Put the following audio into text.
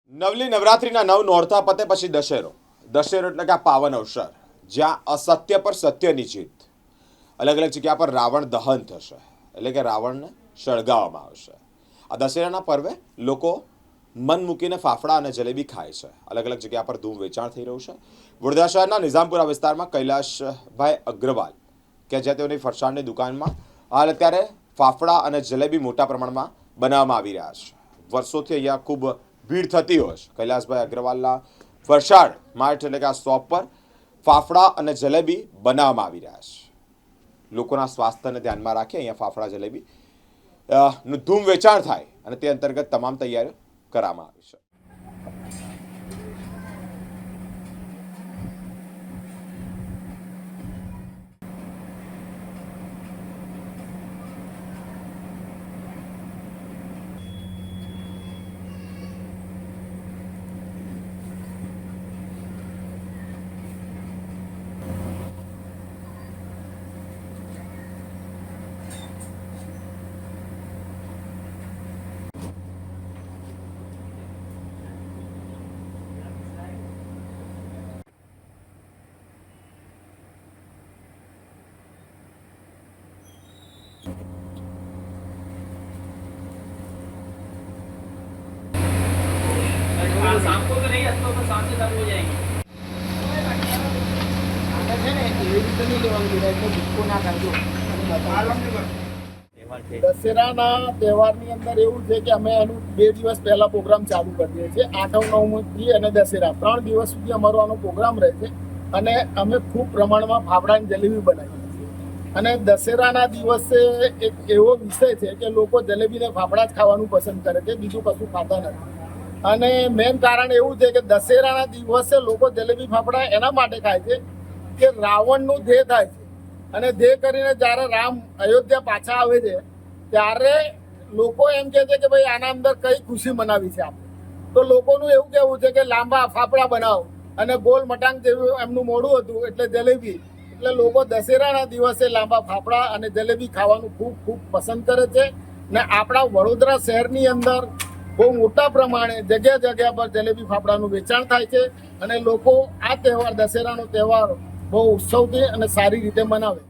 નવલી નવરાત્રિના નવ નોરતા પતે પછી દશેરો. દશેરો એટલે કે આ પાવન અવસર જ્યાં અસત્ય પર સત્યની જીત. અલગ અલગ જગ્યા પર રાવણ દહન થશે, એટલે કે રાવણને સળગાવવામાં આવશે. આ દશેરાના પર્વે લોકો મન મૂકીને ફાફડા અને જલેબી ખાય છે. અલગ અલગ જગ્યા પર ધૂમ વેચાણ થઈ રહ્યું છે. વડોદરા શહેરના નિઝામપુરા વિસ્તારમાં કૈલાશભાઈ અગ્રવાલ કે જ્યાં તેઓની ફરસાણની દુકાનમાં હાલ અત્યારે ફાફડા અને જલેબી મોટા પ્રમાણમાં બનાવવામાં આવી રહ્યા છે. વર્ષોથી અહીંયા ખૂબ ભીડ થતી હોય છે. કૈલાશભાઈ અગ્રવાલના ફરસાણ માર્ટ એટલે કે આ શોપ પર ફાફડા અને જલેબી બનાવવામાં આવી રહ્યા છે. લોકોના સ્વાસ્થ્યને ધ્યાનમાં રાખી અહીંયા ફાફડા જલેબી નું ધૂમ વેચાણ થાય અને તે અંતર્ગત તમામ તૈયારીઓ કરવામાં આવી છે. शाम को तो नहीं, अब तो शाम से चालू हो जाएंगे। દશેરાના તહેવારની અંદર એવું છે કે અમે એનું 2 દિવસ પહેલા પ્રોગ્રામ ચાલુ કરીએ છીએ. 8, 9 થી અને દશેરા 3 દિવસ સુધી અમારો આનો પ્રોગ્રામ રહે છે અને અમે ખૂબ પ્રમાણમાં ફાફડાની જલેબી બનાવીએ છીએ. અને દશેરાના દિવસે એક એવો વિષય છે કે લોકો જલેબીને ફાફડા જ ખાવાનું પસંદ કરે છે, બીજું કશું ખાતા નથી. અને મેઇન કારણ એવું છે કે દશેરાના દિવસે લોકો જલેબી ફાફડા એના માટે ખાય છે કે રાવણનું દેહ થાય છે અને દેહ કરીને જ્યારે રામ અયોધ્યા પાછા આવે છે ત્યારે લોકો એમ કહે છે કે ભાઈ આના અંદર કઈ ખુશી મનાવી છે આપણે. તો લોકોનું એવું કહેવું છે કે લાંબા ફાફડા બનાવો અને ગોલ મટાંગ જેવું એમનું મોઢું હતું એટલે જલેબી. એટલે લોકો દશેરાના દિવસે લાંબા ફાફડા અને જલેબી ખાવાનું ખૂબ ખૂબ પસંદ કરે છે. ને આપણા વડોદરા શહેરની અંદર બહુ મોટા પ્રમાણે જગ્યા જગ્યા પર જલેબી ફાફડાનું વેચાણ થાય છે અને લોકો આ તહેવાર દશેરાનો તહેવાર બહુ ઉત્સવથી અને સારી રીતે મનાવે.